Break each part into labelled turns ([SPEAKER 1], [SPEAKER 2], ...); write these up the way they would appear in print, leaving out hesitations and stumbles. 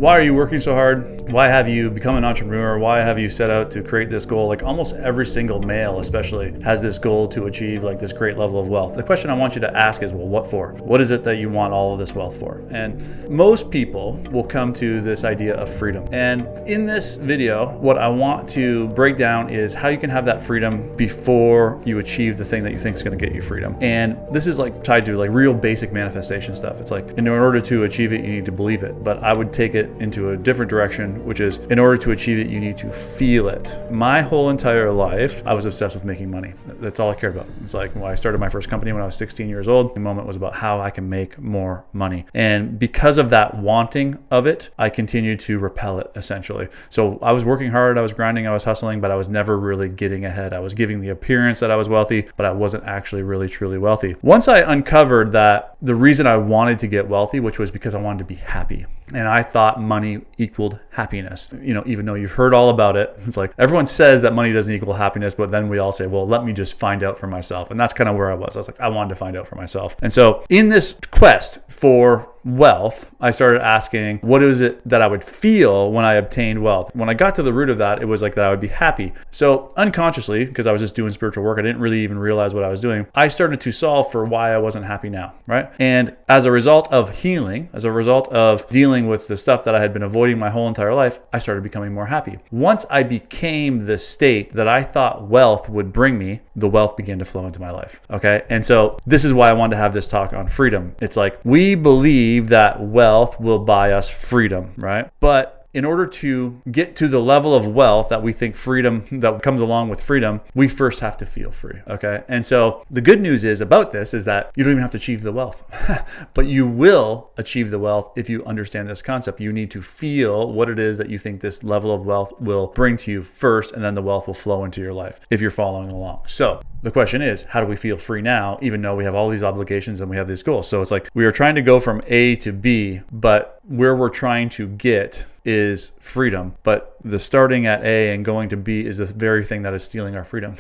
[SPEAKER 1] why are you working so hard? Why have you become an entrepreneur? Why have you set out to create this goal? Like almost every single male especially has this goal to achieve like this great level of wealth. The question I want you to ask is, well, what for? What is it that you want all of this wealth for? And most people will come to this idea of freedom. And in this video, what I want to break down is how you can have that freedom before you achieve the thing that you think is going to get you freedom. And this is like tied to like real basic manifestation stuff. It's like in order to achieve it, you need to believe it. But I would take it into a different direction, which is in order to achieve it, you need to feel it. My whole entire life, I was obsessed with making money. That's all I cared about. It's like when I started my first company when I was 16 years old, the moment was about how I can make more money. And because of that wanting of it, I continued to repel it essentially. So I was working hard, I was grinding, I was hustling, but I was never really getting ahead. I was giving the appearance that I was wealthy, but I wasn't actually really truly wealthy. Once I uncovered that the reason I wanted to get wealthy, which was because I wanted to be happy. And I thought money equaled happiness. You know, even though you've heard all about it, it's like everyone says that money doesn't equal happiness, but then we all say, well, let me just find out for myself. And that's kind of where I was. I was like, I wanted to find out for myself. And so in this quest for wealth, I started asking, what is it that I would feel when I obtained wealth? When I got to the root of that, it was like that I would be happy. So unconsciously, because I was just doing spiritual work, I didn't really even realize what I was doing. I started to solve for why I wasn't happy now, right? And as a result of healing, as a result of dealing with the stuff that I had been avoiding my whole entire life, I started becoming more happy. Once I became the state that I thought wealth would bring me, the wealth began to flow into my life, okay? And so this is why I wanted to have this talk on freedom. It's like we believe that wealth will buy us freedom, right? But in order to get to the level of wealth that we think freedom, that comes along with freedom, we first have to feel free, okay? And so the good news is about this is that you don't even have to achieve the wealth, but you will achieve the wealth if you understand this concept. You need to feel what it is that you think this level of wealth will bring to you first, and then the wealth will flow into your life if you're following along. So the question is, how do we feel free now, even though we have all these obligations and we have these goals? So it's like we are trying to go from A to B, but where we're trying to get is freedom, but the starting at A and going to B is the very thing that is stealing our freedom,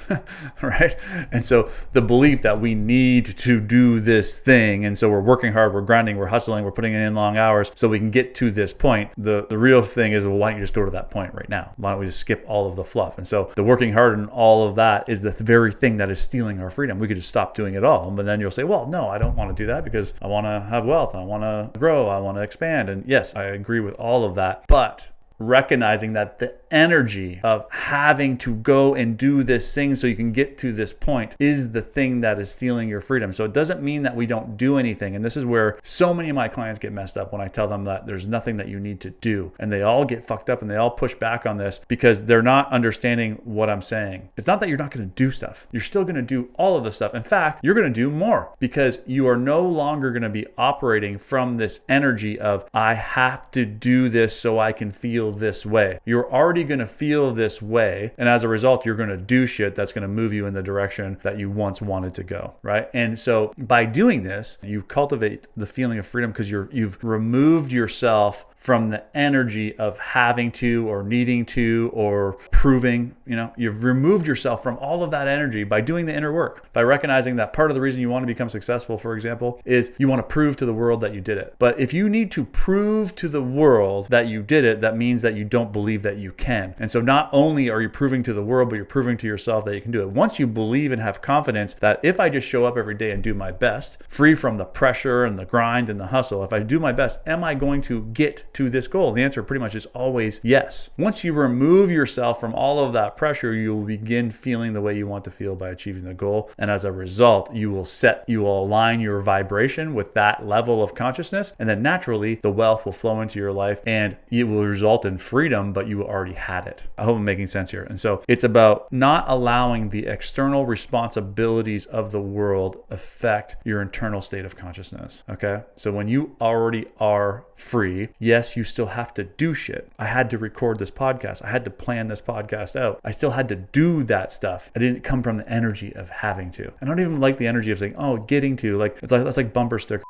[SPEAKER 1] right? And so the belief that we need to do this thing, and so we're working hard, we're grinding, we're hustling, we're putting in long hours so we can get to this point. The real thing is, well, why don't you just go to that point right now? Why don't we just skip all of the fluff? And so the working hard and all of that is the very thing that is stealing our freedom. We could just stop doing it all. But then you'll say, well, no, I don't want to do that because I want to have wealth. I want to grow. I want to expand. And yes, I agree with all of that. But recognizing that the energy of having to go and do this thing so you can get to this point is the thing that is stealing your freedom. So it doesn't mean that we don't do anything. And this is where so many of my clients get messed up when I tell them that there's nothing that you need to do. And they all get fucked up and they all push back on this because they're not understanding what I'm saying. It's not that you're not going to do stuff. You're still going to do all of the stuff. In fact, you're going to do more because you are no longer going to be operating from this energy of, I have to do this so I can feel this way. You're already going to feel this way, and as a result you're going to do shit that's going to move you in the direction that you once wanted to go, right? And so by doing this, you cultivate the feeling of freedom because you've removed yourself from the energy of having to or needing to or proving. You've removed yourself from all of that energy by doing the inner work, by recognizing that part of the reason you want to become successful, for example, is you want to prove to the world that you did it. But if you need to prove to the world that you did it, that means that you don't believe that you can. And so not only are you proving to the world, but you're proving to yourself that you can do it. Once you believe and have confidence that if I just show up every day and do my best, free from the pressure and the grind and the hustle, if I do my best, am I going to get to this goal? The answer pretty much is always yes. Once you remove yourself from all of that pressure, you will begin feeling the way you want to feel by achieving the goal. And as a result, you will align your vibration with that level of consciousness. And then naturally, the wealth will flow into your life and it will result in freedom, but you already had it. I hope I'm making sense here. And so it's about not allowing the external responsibilities of the world affect your internal state of consciousness. Okay. So when you already are free, yes, you still have to do shit. I had to record this podcast. I had to plan this podcast out. I still had to do that stuff. I didn't come from the energy of having to. I don't even like the energy of saying, oh, getting to, like, that's like bumper sticker.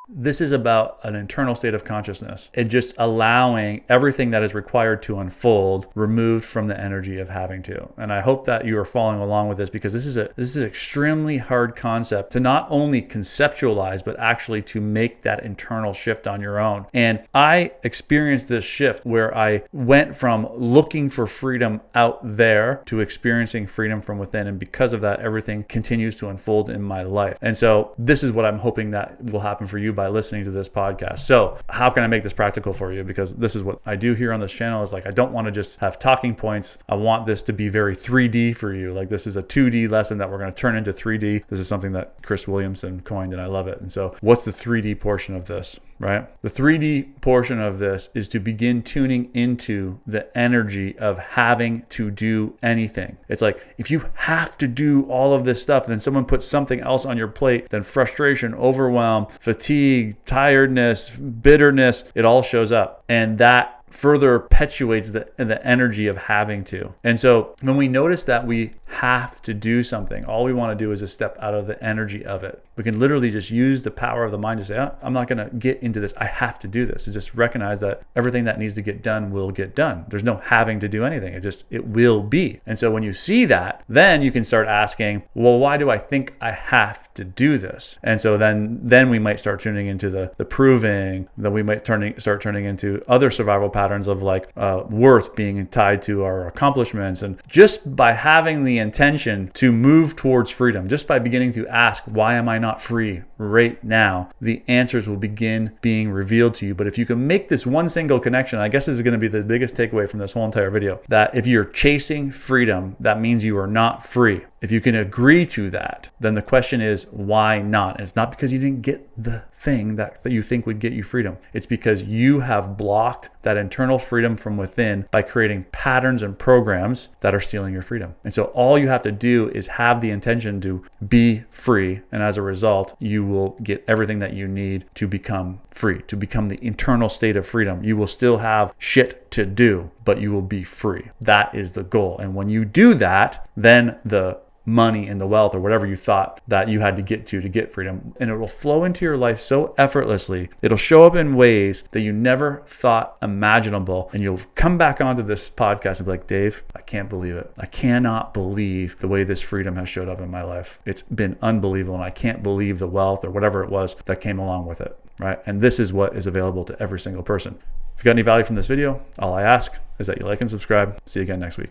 [SPEAKER 1] This is about an internal state of consciousness and just allowing everything that is required to unfold removed from the energy of having to. And I hope that you are following along with this, because this is an extremely hard concept to not only conceptualize, but actually to make that internal shift on your own. And I experienced this shift where I went from looking for freedom out there to experiencing freedom from within. And because of that, everything continues to unfold in my life. And so this is what I'm hoping that will happen for you by listening to this podcast. So how can I make this practical for you? Because this is what I do here on this channel, is like, I don't want to just have talking points. I want this to be very 3D for you. Like, this is a 2D lesson that we're going to turn into 3D. This is something that Chris Williamson coined, and I love it. And so what's the 3D portion of this, right? The 3D portion of this is to begin tuning into the energy of having to do anything. It's like, if you have to do all of this stuff, then someone puts something else on your plate, then frustration, overwhelm, fatigue, tiredness, bitterness, it all shows up. And that further perpetuates the energy of having to. And so when we notice that we have to do something, all we want to do is just step out of the energy of it. We can literally just use the power of the mind to say, I'm not going to get into this. I have to do this. It's just recognize that everything that needs to get done will get done. There's no having to do anything. It will be. And so when you see that, then you can start asking, well, why do I think I have to do this? And so then we might start tuning into the proving, then we might start turning into other survival patterns of like worth being tied to our accomplishments. And just by having the intention to move towards freedom, just by beginning to ask, why am I not free right now? The answers will begin being revealed to you. But if you can make this one single connection, I guess this is going to be the biggest takeaway from this whole entire video, that if you're chasing freedom, that means you are not free. If you can agree to that, then the question is, why not? And it's not because you didn't get the thing that you think would get you freedom. It's because you have blocked that internal freedom from within by creating patterns and programs that are stealing your freedom. And so all you have to do is have the intention to be free. And as a result, you will get everything that you need to become free, to become the internal state of freedom. You will still have shit to do, but you will be free. That is the goal. And when you do that, then the money and the wealth or whatever you thought that you had to get freedom, and it will flow into your life so effortlessly. It'll show up in ways that you never thought imaginable, and you'll come back onto this podcast and be like, Dave, I can't believe it. I cannot believe the way this freedom has showed up in my life. It's been unbelievable, and I can't believe the wealth or whatever it was that came along with it, right? And this is what is available to every single person. If you got any value from this video, all I ask is that you like and subscribe. See you again next week.